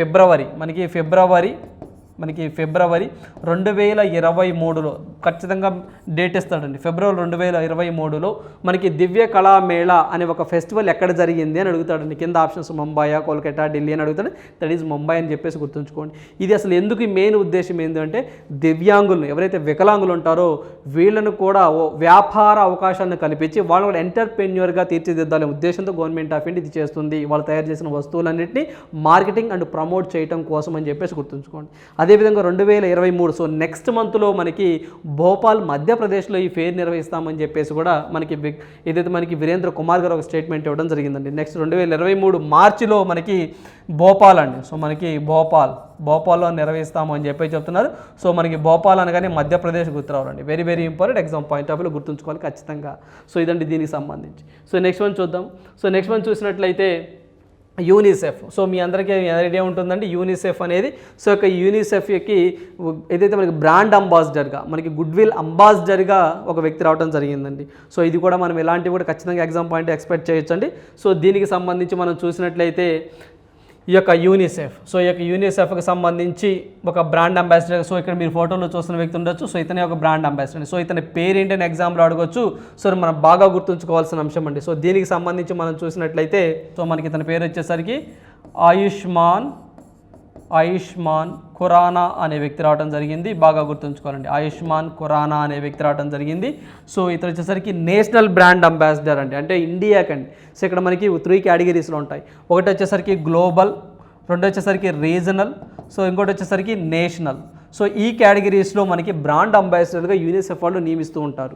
ఫిబ్రవరి 2023లో ఖచ్చితంగా డేట్ ఇస్తాడండి. ఫిబ్రవరి 2023లో మనకి దివ్య కళామేళా అనే ఒక ఫెస్టివల్ ఎక్కడ జరిగింది అని అడుగుతాడండి. కింద ఆప్షన్స్ ముంబై, కోల్కతా, ఢిల్లీ అని అడుగుతాడు. దట్ ఈజ్ ముంబై అని చెప్పేసి గుర్తుంచుకోండి. ఇది అసలు ఎందుకు మెయిన్ ఉద్దేశం ఏంటంటే దివ్యాంగులను ఎవరైతే వికలాంగులు ఉంటారో వీళ్ళను కూడా వ్యాపార అవకాశాలను కల్పించి వాళ్ళు కూడా ఎంటర్ప్రెన్యూర్గా తీర్చిదిద్దాలనే ఉద్దేశంతో గవర్నమెంట్ ఆఫ్ ఇండియా ఇది చేస్తుంది. వాళ్ళు తయారు చేసిన వస్తువులన్నింటినీ మార్కెటింగ్ అండ్ ప్రమోట్ చేయడం కోసం అని చెప్పేసి గుర్తుంచుకోండి. అదేవిధంగా 2023 సో నెక్స్ట్ మంత్లో మనకి భోపాల్ మధ్యప్రదేశ్లో ఈ ఫెయిర్ నిర్వహిస్తామని చెప్పేసి కూడా మనకి వీరేంద్ర కుమార్ గారు ఒక స్టేట్మెంట్ ఇవ్వడం జరిగిందండి. నెక్స్ట్ 2023 మార్చిలో మనకి భోపాల్ అండి. సో మనకి భోపాల్లో నిర్వహిస్తాము అని చెప్పి చెప్తున్నారు. సో మనకి భోపాల్ అనగానే Madhya Pradesh గుర్తురావాలండి. Very important, exam point of వ్యూలో గుర్తుంచుకోవాలి ఖచ్చితంగా. సో ఇదండి దీనికి సంబంధించి. సో నెక్స్ట్ వన్ చూద్దాం. సో నెక్స్ట్ వన్ చూసినట్లయితే యూనిసెఫ్. సో మీ అందరికీ ఐడియా ఉంటుందండి యూనిసెఫ్ అనేది. సో యొక్క యూనిసెఫ్కి ఏదైతే మనకి బ్రాండ్ అంబాసిడర్గా, మనకి గుడ్విల్ అంబాసిడర్గా ఒక వ్యక్తి రావడం జరిగిందండి. సో ఇది కూడా మనం ఎలాంటివి కూడా ఖచ్చితంగా ఎగ్జామ్ పాయింట్ ఎక్స్పెక్ట్ చేయొచ్చండి. సో దీనికి సంబంధించి మనం చూసినట్లయితే ఈ యొక్క యూనిసెఫ్కి సంబంధించి ఒక బ్రాండ్ అంబాసిడర్. సో ఇక్కడ మీరు ఫోటోలో చూస్తున్న వ్యక్తి ఉండొచ్చు. సో ఇతనే ఒక బ్రాండ్ అంబాసిడర్. సో ఇతని పేరేంటని ఎగ్జామ్లో అడగొచ్చు. సో మనం బాగా గుర్తుంచుకోవాల్సిన అంశం అండి. సో దీనికి సంబంధించి మనం చూసినట్లయితే సో మనకి ఇతని పేరు వచ్చేసరికి ఆయుష్మాన్ ఖురానా అనే వ్యక్తి రావడం జరిగింది. బాగా గుర్తుంచుకోవాలండి, ఆయుష్మాన్ ఖురానా అనే వ్యక్తి రావడం జరిగింది. సో ఇతను వచ్చేసరికి నేషనల్ బ్రాండ్ అంబాసిడర్ అండి, అంటే ఇండియాకండి. సో ఇక్కడ మనకి 3 కేటగిరీస్లో ఉంటాయి. ఒకటి వచ్చేసరికి గ్లోబల్, రెండు వచ్చేసరికి రీజనల్, సో ఇంకోటి వచ్చేసరికి నేషనల్. సో ఈ కేటగిరీస్లో మనకి బ్రాండ్ అంబాసిడర్గా యూనిసెఫ్ వాళ్ళు నియమిస్తూ ఉంటారు.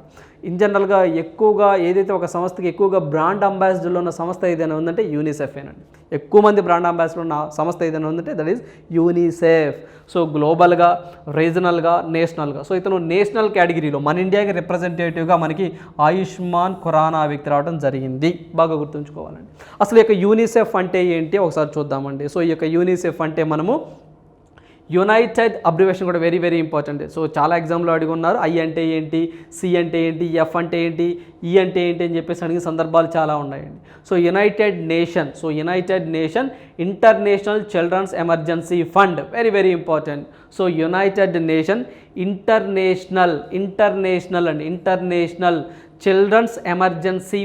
ఇన్ జనరల్గా ఎక్కువగా ఏదైతే ఒక సంస్థకి ఎక్కువగా బ్రాండ్ అంబాసిడర్లో ఉన్న సంస్థ ఏదైనా ఉందంటే యూనిసెఫేనండి. ఎక్కువ మంది బ్రాండ్ అంబాసిడర్ ఉన్న సంస్థ ఏదైనా ఉందంటే దట్ ఈజ్ యూనిసెఫ్. సో గ్లోబల్గా, రీజనల్గా, నేషనల్గా. సో ఇతను నేషనల్ కేటగిరీలో మన ఇండియాకి రిప్రజెంటేటివ్గా మనకి ఆయుష్మాన్ ఖురానా వ్యక్తి రావడం జరిగింది. బాగా గుర్తుంచుకోవాలండి. అసలు ఈ యొక్క యూనిసెఫ్ అంటే ఏంటి ఒకసారి చూద్దామండి. సో ఈ యొక్క యూనిసెఫ్ అంటే మనము యునైటెడ్ అబ్రివేషన్ కూడా వెరీ ఇంపార్టెంట్. సో చాలా ఎగ్జామ్లో అడిగి ఉన్నారు. ఐ అంటే ఏంటి, సి అంటే ఏంటి, ఎఫ్ అంటే ఏంటి, ఈ అంటే ఏంటి అని చెప్పేసి అడిగిన సందర్భాలు చాలా ఉన్నాయండి. So United Nation International Children's Emergency Fund, very important. So United Nation International Children's Emergency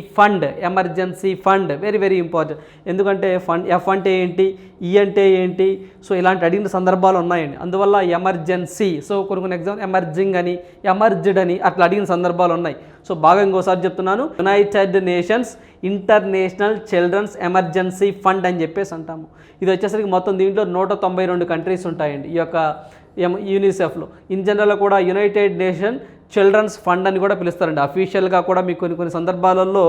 Fund very very important. ఎందుకంటే ఫండ్ ఎఫ్ అంటే ఏంటి, ఈ అంటే ఏంటి, సో ఇలాంటి అడిగిన సందర్భాలు ఉన్నాయండి. అందువల్ల ఎమర్జెన్సీ, సో కొన్ని ఎగ్జాంపుల్ ఎమర్జింగ్ అని, ఎమర్జ్డ్ అని అట్లా అడిగిన సందర్భాలు ఉన్నాయి. సో బాగా ఇంకోసారి చెప్తున్నాను, United Nations International Children's Emergency Fund అని చెప్పేసి అంటాము. ఇది వచ్చేసరికి మొత్తం దీంట్లో 192 కంట్రీస్ ఉంటాయండి ఈ యొక్క యూనిసెఫ్లో. ఇన్ జనరల్ కూడా యునైటెడ్ నేషన్ చిల్డ్రన్స్ ఫండ్ అని కూడా పిలుస్తారండి. అఫీషియల్గా కూడా మీకు కొన్ని సందర్భాలలో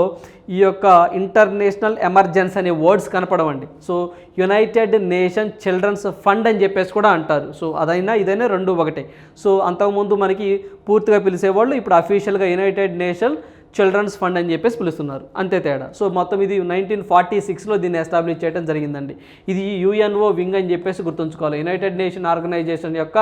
ఈ యొక్క ఇంటర్నేషనల్ ఎమర్జెన్సీ అనే వర్డ్స్ కనపడవండి. So United nation children's fund అని చెప్పేసి కూడా అంటారు. సో అదైనా ఇదైనా రెండు ఒకటే. సో అంతకుముందు మనకి పూర్తిగా పిలిచేవాళ్ళు ఇప్పుడు అఫీషియల్గా యునైటెడ్ నేషన్ చిల్డ్రన్స్ ఫండ్ అని చెప్పేసి పిలుస్తున్నారు, అంతే తేడా. సో మొత్తం ఇది 1946లో దీన్ని ఎస్టాబ్లిష్ చేయడం జరిగిందండి. ఇది యుఎన్ఓ వింగ్ అని చెప్పేసి గుర్తుంచుకోవాలి. యునైటెడ్ నేషన్ ఆర్గనైజేషన్ యొక్క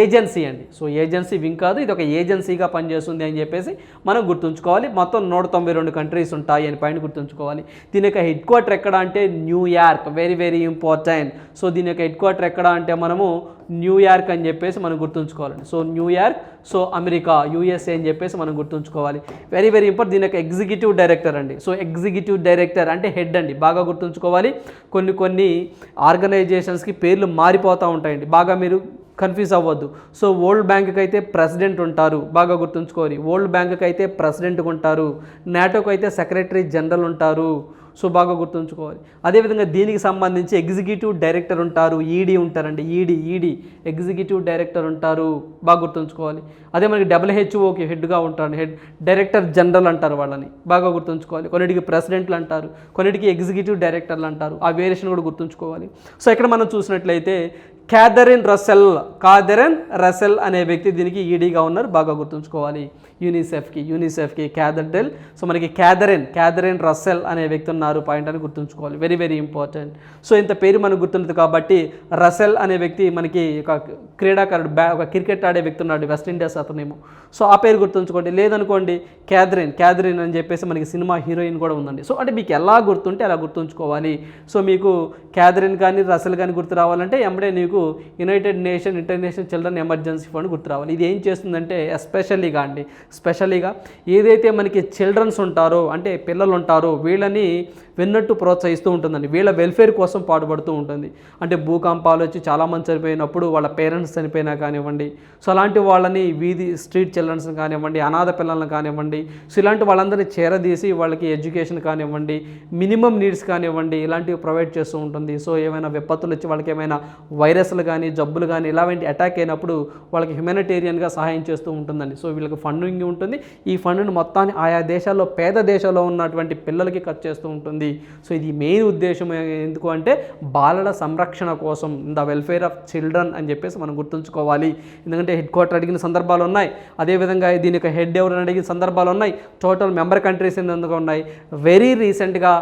ఏజెన్సీ అండి. సో ఏజెన్సీ వింగ్ కాదు, ఇది ఒక ఏజెన్సీగా పనిచేస్తుంది అని చెప్పేసి మనం గుర్తుంచుకోవాలి. మొత్తం 192 కంట్రీస్ ఉంటాయి అని పైన గుర్తుంచుకోవాలి. దీని యొక్క హెడ్ క్వార్టర్ ఎక్కడ అంటే New York, very very important. So దీని యొక్క హెడ్ క్వార్టర్ ఎక్కడ అంటే మనము న్యూయార్క్ అని చెప్పేసి మనం గుర్తుంచుకోవాలండి. So New York, so America, USA అని చెప్పేసి మనం గుర్తుంచుకోవాలి. Very very important. దీని యొక్క ఎగ్జిక్యూటివ్ డైరెక్టర్ అండి. సో ఎగ్జిక్యూటివ్ డైరెక్టర్ అంటే హెడ్ అండి, బాగా గుర్తుంచుకోవాలి. కొన్ని ఆర్గనైజేషన్స్కి పేర్లు మారిపోతూ ఉంటాయండి, బాగా మీరు కన్ఫ్యూజ్ అవ్వద్దు. సో వరల్డ్ బ్యాంక్కి అయితే ప్రెసిడెంట్ ఉంటారు, బాగా గుర్తుంచుకోవాలి. వరల్డ్ బ్యాంక్కి అయితే ప్రెసిడెంట్గా ఉంటారు, నాటోకి అయితే సెక్రటరీ జనరల్ ఉంటారు. సో బాగా గుర్తుంచుకోవాలి. అదేవిధంగా దీనికి సంబంధించి ఎగ్జిక్యూటివ్ డైరెక్టర్ ఉంటారు, ఈడీ ఉంటారండి, ఈడీ ఎగ్జిక్యూటివ్ డైరెక్టర్ ఉంటారు, బాగా గుర్తుంచుకోవాలి. అదే మనకి WHO హెడ్గా ఉంటారు, డైరెక్టర్ జనరల్ అంటారు వాళ్ళని, బాగా గుర్తుంచుకోవాలి. కొన్నిటికి ప్రెసిడెంట్లు అంటారు, కొన్నిటికి ఎగ్జిక్యూటివ్ డైరెక్టర్లు అంటారు, ఆ వేరియేషన్ కూడా గుర్తుంచుకోవాలి. సో ఇక్కడ మనం చూసినట్లయితే కాథరిన్ రసెల్ అనే వ్యక్తి దీనికి ఈడీగా ఉన్నారు, బాగా గుర్తుంచుకోవాలి. యూనిసెఫ్కి క్యాథడ్రెల్, సో మనకి క్యాథరిన్ రసెల్ అనే వ్యక్తి ఉన్నారు పాయింట్ అని గుర్తుంచుకోవాలి, వెరీ వెరీ ఇంపార్టెంట్. సో ఇంత పేరు మనకు గుర్తున్నది కాబట్టి రసెల్ అనే వ్యక్తి మనకి ఒక క్రీడాకారుడు, ఒక క్రికెట్ ఆడే వ్యక్తి ఉన్నాడు, వెస్టిండీస్ అతనేమో. సో ఆ పేరు గుర్తుంచుకోండి. లేదనుకోండి క్యాథరిన్ అని చెప్పేసి మనకి సినిమా హీరోయిన్ కూడా ఉందండి. సో అంటే మీకు ఎలా గుర్తుంటే అలా గుర్తుంచుకోవాలి. సో మీకు క్యాథరిన్ కానీ రసెల్ కానీ గుర్తు రావాలంటే ఎంబడే నీకు United Nation international children emergency fund గుర్తు రావాలి. ఇది ఏం చేస్తుందంటే స్పెషల్లీగా ఏదైతే మనకి చిల్డ్రన్స్ ఉంటారో అంటే పిల్లలు ఉంటారో వీళ్ళని విన్నట్టు ప్రోత్సహిస్తూ ఉంటుందండి, వీళ్ళ వెల్ఫేర్ కోసం పాటుపడుతూ ఉంటుంది. అంటే భూకంపాలు వచ్చి చాలామంది చనిపోయినప్పుడు వాళ్ళ పేరెంట్స్ చనిపోయినా కానివ్వండి, సో అలాంటి వాళ్ళని స్ట్రీట్ చిల్డ్రన్స్ని కానివ్వండి, అనాథ పిల్లలను కానివ్వండి, సో ఇలాంటి వాళ్ళందరినీ చేరదీసి వాళ్ళకి ఎడ్యుకేషన్ కానివ్వండి, మినిమం నీడ్స్ కానివ్వండి, ఇలాంటివి ప్రొవైడ్ చేస్తూ ఉంటుంది. సో ఏమైనా విపత్తులు వచ్చి వాళ్ళకి ఏమైనా వైరస్లు కానీ జబ్బులు కానీ ఇలాంటి అటాక్ అయినప్పుడు వాళ్ళకి హ్యుమానిటేరియన్గా సహాయం చేస్తూ ఉంటుందండి. సో వీళ్ళకి ఫండింగ్ ఉంటుంది. ఈ ఫండ్ను మొత్తాన్ని ఆయా దేశాల్లో పేద దేశాల్లో ఉన్నటువంటి పిల్లలకి ఖర్చు చేస్తూ ఉంటుంది. సో ఇది మెయిన్ ఉద్దేశం ఎందుకు అంటే బాలల సంరక్షణ కోసం, ద వెల్ఫేర్ ఆఫ్ చిల్డ్రన్ అని చెప్పేసి మనం గుర్తుంచుకోవాలి. ఎందుకంటే హెడ్ క్వార్టర్ అడిగిన సందర్భాలు ఉన్నాయి, అదేవిధంగా దీని యొక్క హెడ్ ఎవరైనా అడిగిన సందర్భాలు ఉన్నాయి, టోటల్ మెంబర్ కంట్రీస్ ఎందుకు ఉన్నాయి. వెరీ రీసెంట్గా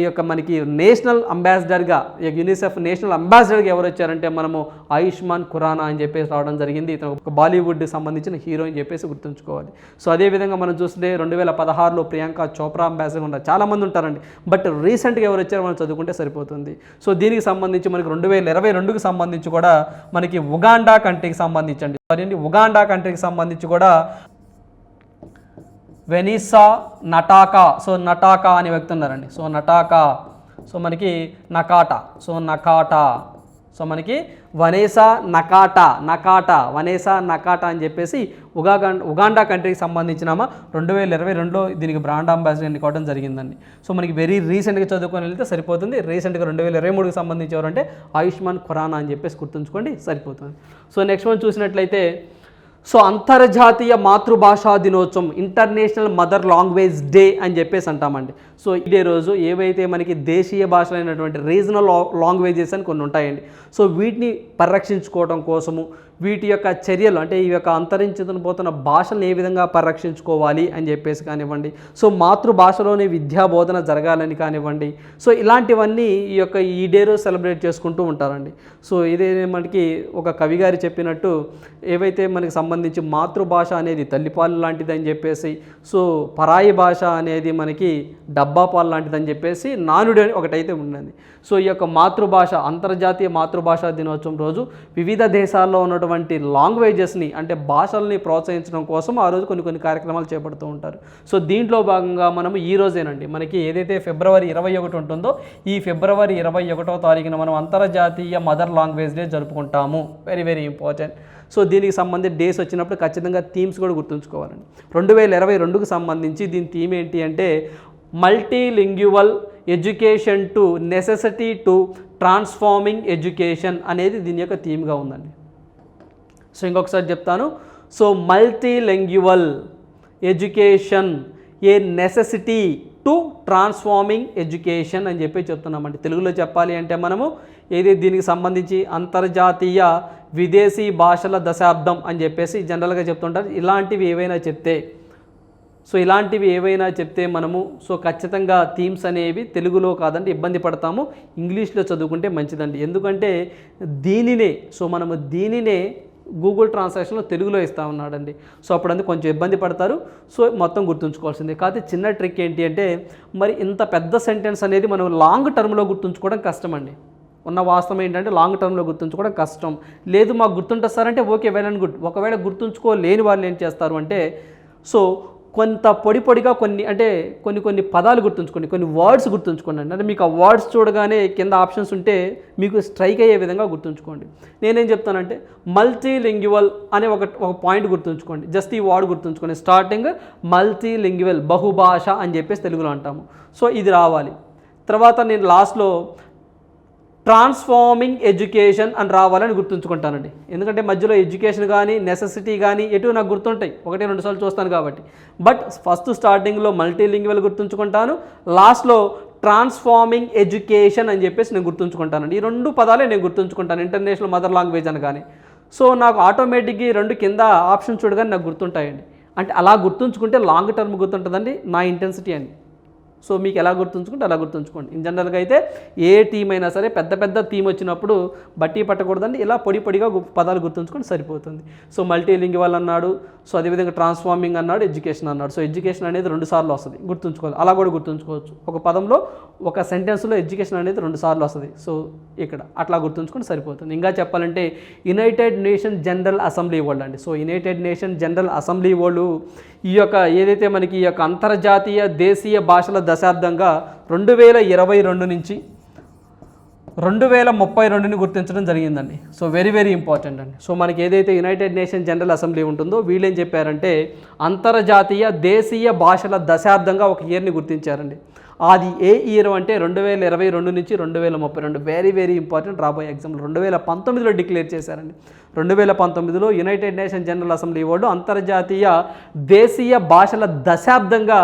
ఈ యొక్క మనకి నేషనల్ అంబాసిడర్గా యూనిసెఫ్ నేషనల్ అంబాసిడర్గా ఎవరు వచ్చారంటే మనము ఆయుష్మాన్ ఖురానా అని చెప్పేసి రావడం జరిగింది. ఇతను ఒక బాలీవుడ్కి సంబంధించిన హీరో అని చెప్పేసి గుర్తుంచుకోవాలి. సో అదేవిధంగా మనం చూస్తే 2016లో ప్రియాంక చోప్రా అంబాసిడర్ ఉన్నారు, చాలామంది ఉంటారండి. బట్ రీసెంట్గా ఎవరు వచ్చారో మనం చదువుకుంటే సరిపోతుంది. సో దీనికి సంబంధించి మనకి 2022కి సంబంధించి కూడా మనకి ఉగాండా కంట్రీకి సంబంధించి కూడా వెనిసా నటాకా, సో నటాకా అనే వ్యక్తి ఉన్నారండి. సో నటాకా, సో మనకి నకాటా, సో మనకి వనేసా నకాటా అని చెప్పేసి ఉగాండా కంట్రీకి సంబంధించిన 2022లో దీనికి బ్రాండ్ అంబాసిడర్ ఎన్నుకోవడం జరిగిందండి. సో మనకి వెరీ రీసెంట్గా చదువుకొని వెళ్తే సరిపోతుంది. రీసెంట్గా 2023కి సంబంధించి ఎవరంటే ఆయుష్మాన్ ఖురానా అని చెప్పేసి గుర్తుంచుకోండి, సరిపోతుంది. సో నెక్స్ట్ మనం చూసినట్లయితే సో అంతర్జాతీయ మాతృభాషా దినోత్సవం, ఇంటర్నేషనల్ మదర్ లాంగ్వేజ్ డే అని చెప్పేసి అంటామండి. సో ఇదే రోజు ఏవైతే మనకి దేశీయ భాషలైనటువంటి రీజనల్ లాంగ్వేజెస్ అని కొన్ని ఉంటాయండి. సో వీటిని పరిరక్షించుకోవడం కోసము వీటి యొక్క చర్యలు అంటే ఈ యొక్క అంతరించిపోతున్న భాషలను ఏ విధంగా పరిరక్షించుకోవాలి అని చెప్పేసి కానివ్వండి, సో మాతృభాషలోనే విద్యా బోధన జరగాలని కానివ్వండి, సో ఇలాంటివన్నీ ఈ డే రోజు సెలబ్రేట్ చేసుకుంటూ ఉంటారండి. సో ఇదే మనకి ఒక కవి గారు చెప్పినట్టు ఏవైతే మనకి సంబంధించి మాతృభాష అనేది తల్లిపాలు లాంటిది అని చెప్పేసి, సో పరాయి భాష అనేది మనకి డబ్బాపాలు లాంటిదని చెప్పేసి నానుడి అని ఒకటైతే ఉన్నది. సో ఈ యొక్క మాతృభాష అంతర్జాతీయ మాతృభాషా దినోత్సవం రోజు వివిధ దేశాల్లో ఉన్నటువంటి ఉన్నటువంటి లాంగ్వేజెస్ని అంటే భాషల్ని ప్రోత్సహించడం కోసం ఆ రోజు కొన్ని కార్యక్రమాలు చేపడుతూ ఉంటారు. సో దీంట్లో భాగంగా మనం ఈ రోజేనండి మనకి ఏదైతే ఫిబ్రవరి 21 ఉంటుందో ఈ ఫిబ్రవరి 21వ తారీఖున మనం అంతర్జాతీయ మదర్ లాంగ్వేజ్ డే జరుపుకుంటాము. Very very important. సో దీనికి సంబంధించి డేస్ వచ్చినప్పుడు ఖచ్చితంగా థీమ్స్ కూడా గుర్తుంచుకోవాలండి. 2022కు సంబంధించి దీని థీమ్ ఏంటి అంటే multilingual education to necessity to transforming education అనేది దీని యొక్క థీమ్గా ఉందండి. సో ఇంకొకసారి చెప్తాను. So multilingual education A necessity to transforming education అని చెప్తున్నామండి. తెలుగులో చెప్పాలి అంటే మనము ఏదైతే దీనికి సంబంధించి అంతర్జాతీయ విదేశీ భాషల దశాబ్దం అని చెప్పేసి జనరల్గా చెప్తుంటారు. ఇలాంటివి ఏవైనా చెప్తే మనము ఖచ్చితంగా థీమ్స్ అనేవి తెలుగులో కాదండి ఇబ్బంది పడతాము, ఇంగ్లీష్లో చదువుకుంటే మంచిదండి. ఎందుకంటే మనము దీనినే గూగుల్ ట్రాన్స్లేషన్లో తెలుగులో ఇస్తా ఉన్నాడండి. సో అప్పుడు కొంచెం ఇబ్బంది పడతారు. సో మొత్తం గుర్తుంచుకోవాల్సిందే. కాకపోతే చిన్న ట్రిక్ ఏంటి అంటే మరి ఇంత పెద్ద సెంటెన్స్ అనేది మనం లాంగ్ టర్మ్లో గుర్తుంచుకోవడం కష్టం అండి. ఉన్న వాస్తవం ఏంటంటే లాంగ్ టర్మ్లో గుర్తుంచుకోవడం కష్టం. లేదు మాకు గుర్తుంటారంటే ఓకే, వెల్ అండ్ గుడ్. ఒకవేళ గుర్తుంచుకోలేని వాళ్ళు ఏం చేస్తారు అంటే కొంత పొడిగా కొన్ని పదాలు గుర్తుంచుకోండి, కొన్ని వర్డ్స్ గుర్తుంచుకోండి. అంటే మీకు ఆ వర్డ్స్ చూడగానే కింద ఆప్షన్స్ ఉంటే మీకు స్ట్రైక్ అయ్యే విధంగా గుర్తుంచుకోండి. నేనేం చెప్తానంటే మల్టీలింగ్యువల్ అనే ఒక పాయింట్ గుర్తుంచుకోండి. జస్ట్ ఈ వర్డ్ గుర్తుంచుకోండి. స్టార్టింగ్ మల్టీలింగ్యువల్ బహుభాష అని చెప్పేసి తెలుగులో అంటాము. సో ఇది రావాలి. తర్వాత నేను లాస్ట్లో ట్రాన్స్ఫార్మింగ్ ఎడ్యుకేషన్ అని రావాలని గుర్తుంచుకుంటానండి. ఎందుకంటే మధ్యలో ఎడ్యుకేషన్ కానీ నెసెసిటీ కానీ ఎటు నాకు గుర్తుంటాయి, 1-2 సార్లు చూస్తాను కాబట్టి. బట్ ఫస్ట్ స్టార్టింగ్లో మల్టీలింగ్యువల్ గుర్తుంచుకుంటాను, లాస్ట్లో ట్రాన్స్ఫార్మింగ్ ఎడ్యుకేషన్ అని చెప్పేసి నేను గుర్తుంచుకుంటానండి. ఈ 2 పదాలే నేను గుర్తుంచుకుంటాను ఇంటర్నేషనల్ మదర్ లాంగ్వేజ్ అని. కానీ సో నాకు ఆటోమేటిక్గా 2 కింద ఆప్షన్ చూడగానే నాకు గుర్తుంటాయండి. అంటే అలా గుర్తుంచుకుంటే లాంగ్ టర్మ్ గుర్తుంటుందండి నా ఇంటెన్సిటీ అని. సో మీకు ఎలా గుర్తుంచుకుంటే అలా గుర్తుంచుకోండి. ఇన్ జనరల్గా అయితే ఏ టీం అయినా సరే పెద్ద థీమ్ వచ్చినప్పుడు బట్టి పట్టకూడదండి. ఇలా పొడిగా పదాలు గుర్తుంచుకొని సరిపోతుంది. సో మల్టీలింగ్యువల్ అన్నాడు, సో అదేవిధంగా ట్రాన్స్ఫార్మింగ్ అన్నాడు, ఎడ్యుకేషన్ అన్నాడు. సో ఎడ్యుకేషన్ అనేది 2 సార్లు వస్తుంది, గుర్తుంచుకోవాలి. అలా కూడా గుర్తుంచుకోవచ్చు. ఒక పదంలో ఒక సెంటెన్స్లో ఎడ్యుకేషన్ అనేది 2 సార్లు వస్తుంది. సో ఇక్కడ అట్లా గుర్తుంచుకొని సరిపోతుంది. ఇంకా చెప్పాలంటే యునైటెడ్ నేషన్ జనరల్ అసెంబ్లీ వాళ్ళు అండి. So United nation general assembly వాళ్ళు ఈ యొక్క ఏదైతే మనకి ఈ యొక్క అంతర్జాతీయ దేశీయ భాషల దశాబ్దంగా 2022 నుంచి 2032ని గుర్తించడం జరిగిందండి. సో వెరీ వెరీ ఇంపార్టెంట్ అండి. సో మనకి ఏదైతే యునైటెడ్ నేషన్ జనరల్ అసెంబ్లీ ఉంటుందో వీళ్ళు ఏం చెప్పారంటే అంతర్జాతీయ దేశీయ భాషల దశాబ్దంగా ఒక ఇయర్ని గుర్తించారండి. అది ఏ ఇయర్ అంటే 2022 నుంచి 2032. Very very important. రాబోయే ఎగ్జామ్లో 2019లో డిక్లేర్ చేశారండి. 2019లో యునైటెడ్ నేషన్ జనరల్ అసెంబ్లీ వాళ్ళు అంతర్జాతీయ దేశీయ భాషల దశాబ్దంగా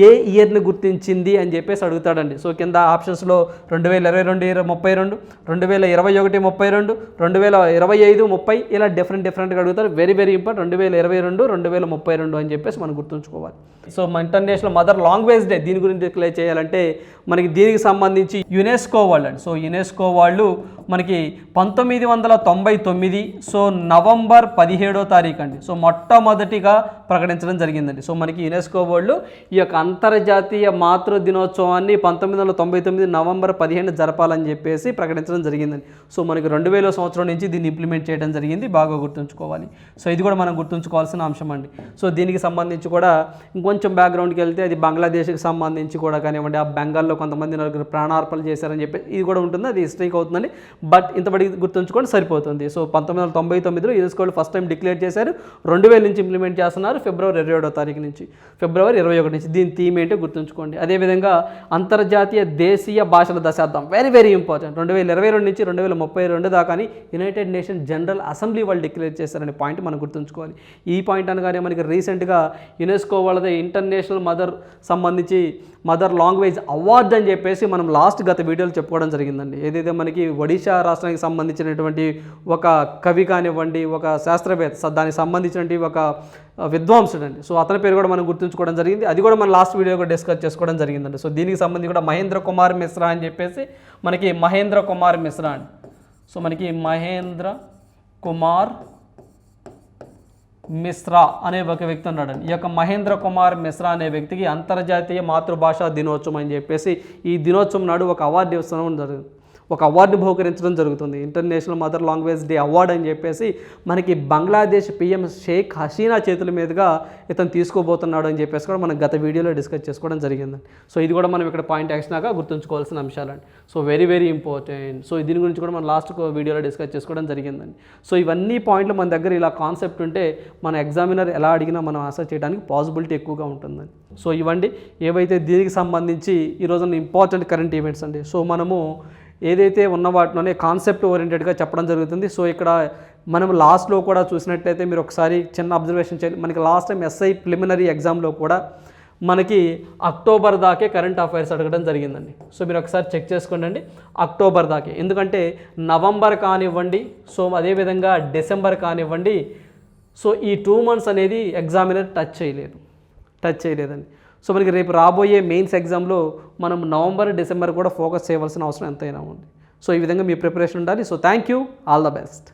ఏ ఇయర్ని గుర్తించింది అని చెప్పేసి అడుగుతాడండి. సో కింద ఆప్షన్స్లో 2022 32, 2021 32, 2025 30 ఇలా డిఫరెంట్గా అడుగుతారు. Very very important. 2022 2032 అని చెప్పేసి మనం గుర్తుంచుకోవాలి. సో మన ఇంటర్నేషనల్ మదర్ లాంగ్వేజ్ డే దీని గురించి డిక్లేర్ చేయాలంటే మనకి దీనికి సంబంధించి యునెస్కో వాళ్ళు అండి. సో యునెస్కో వాళ్ళు మనకి 1999 సో నవంబర్ 17వ తారీఖు అండి. సో మొట్టమొదటిగా ప్రకటించడం జరిగిందండి. సో మనకి యునెస్కో వాళ్ళు ఈ యొక్క అంతర్జాతీయ మాతృ దినోత్సవాన్ని 1999 నవంబర్ 15 జరపాలని చెప్పేసి ప్రకటించడం జరిగిందండి. సో మనకి 2000 సంవత్సరం నుంచి దీన్ని ఇంప్లిమెంట్ చేయడం జరిగింది. బాగా గుర్తుంచుకోవాలి. సో ఇది కూడా మనం గుర్తుంచుకోవాల్సిన అంశం అండి. సో దీనికి సంబంధించి కూడా ఇంకొంచెం బ్యాక్గ్రౌండ్కి వెళ్తే అది బంగ్లాదేశ్కి సంబంధించి కూడా కానివ్వండి, ఆ బెంగాల్లో కొంతమంది నలుగురు ప్రాణార్పణలు చేశారని చెప్పి ఇది కూడా ఉంటుంది. అది హిస్టరీకి అవుతుందండి. బట్ ఇంతబడి గుర్తుంచుకోండి సరిపోతుంది. సో 1999లో యునెస్కో ఫస్ట్ టైం డిక్లేర్ చేశారు. 2000 నుంచి ఇంప్లిమెంట్ చేస్తున్నారు. ఫిబ్రవరి 27వ తారీఖు నుంచి ఫిబ్రవరి 21 నుంచి. దీని థీమ్ ఏంటో గుర్తుంచుకోండి. అదేవిధంగా అంతర్జాతీయ దేశీయ భాషల దశాబ్దం వెరీ వెరీ ఇంపార్టెంట్. 2022 నుంచి 2032 దాకా యునైటెడ్ నేషన్ జనరల్ అసెంబ్లీ వాళ్ళు డిక్లేర్ చేశారనే పాయింట్ మనం గుర్తుంచుకోవాలి. ఈ పాయింట్ అనగానే మనకి రీసెంట్గా యునెస్కో వాళ్ళది ఇంటర్నేషనల్ సంబంధించి మదర్ లాంగ్వేజ్ అవార్డు అని చెప్పేసి మనం గత వీడియోలో చెప్పుకోవడం జరిగిందండి. ఏదైతే మనకి ఒడిశా రాష్ట్రానికి సంబంధించినటువంటి ఒక కవి కానివ్వండి, ఒక శాస్త్రవేత్త, దానికి సంబంధించినటువంటి ఒక విద్వాంసుడు అండి. సో అతని పేరు కూడా మనం గుర్తుంచుకోవడం జరిగింది. అది కూడా మనం లాస్ట్ వీడియో కూడా డిస్కస్ చేసుకోవడం జరిగిందండి. సో దీనికి సంబంధించి కూడా మహేంద్ర కుమార్ మిశ్రా అని చెప్పేసి మనకి మహేంద్ర కుమార్ మిశ్రా అండి. సో మనకి మహేంద్ర కుమార్ మిశ్రా అనే ఒక వ్యక్తి ఉన్నాడండి. ఈ యొక్క మహేంద్ర కుమార్ మిశ్రా అనే వ్యక్తికి అంతర్జాతీయ మాతృభాషా దినోత్సవం అని చెప్పేసి ఈ దినోత్సవం నాడు ఒక అవార్డు ఇవ్వడం జరిగింది. ఒక అవార్డుని బహుకరించడం జరుగుతుంది. International mother language day award అని చెప్పేసి మనకి బంగ్లాదేశ్ పిఎం షేక్ హసీనా చేతుల మీదుగా ఇతను తీసుకోబోతున్నాడు అని చెప్పేసి కూడా మనం గత వీడియోలో డిస్కస్ చేసుకోవడం జరిగిందండి. సో ఇది కూడా మనం ఇక్కడ పాయింట్ యాక్షన్గా గుర్తుంచుకోవాల్సిన అంశాలండి. So very very important. So దీని గురించి కూడా మనం లాస్ట్ వీడియోలో డిస్కస్ చేసుకోవడం జరిగిందండి. సో ఇవన్నీ పాయింట్లు మన దగ్గర ఇలా కాన్సెప్ట్ ఉంటే మన ఎగ్జామినర్ ఎలా అడిగినా మనం ఆన్సర్ చేయడానికి పాసిబిలిటీ ఎక్కువగా ఉంటుందండి. సో ఇవ్వండి ఏవైతే దీనికి సంబంధించి ఈరోజు ఇంపార్టెంట్ కరెంట్ ఈవెంట్స్ అండి. సో మనము ఏదైతే ఉన్న వాటిలోనే కాన్సెప్ట్ ఓరియంటెడ్గా చెప్పడం జరుగుతుంది. సో ఇక్కడ మనం లాస్ట్లో కూడా చూసినట్లయితే మీరు ఒకసారి చిన్న అబ్జర్వేషన్ చేయండి. మనకి లాస్ట్ టైం ఎస్ఐ ప్రిలిమినరీ ఎగ్జామ్లో కూడా మనకి అక్టోబర్ దాకే కరెంట్ అఫైర్స్ అడగడం జరిగిందండి. సో మీరు ఒకసారి చెక్ చేసుకోండి, అక్టోబర్ దాకే. ఎందుకంటే నవంబర్ కానివ్వండి, సో అదేవిధంగా డిసెంబర్ కానివ్వండి, సో ఈ 2 months అనేది ఎగ్జామినర్ టచ్ చేయలేదండి. సో మనకి రేపు రాబోయే మెయిన్స్ ఎగ్జామ్లో మనం నవంబర్ డిసెంబర్ కూడా ఫోకస్ చేయవలసిన అవసరం ఎంతైనా ఉంది. సో ఈ విధంగా మీ ప్రిపరేషన్ ఉండాలి. So thank you, all the best.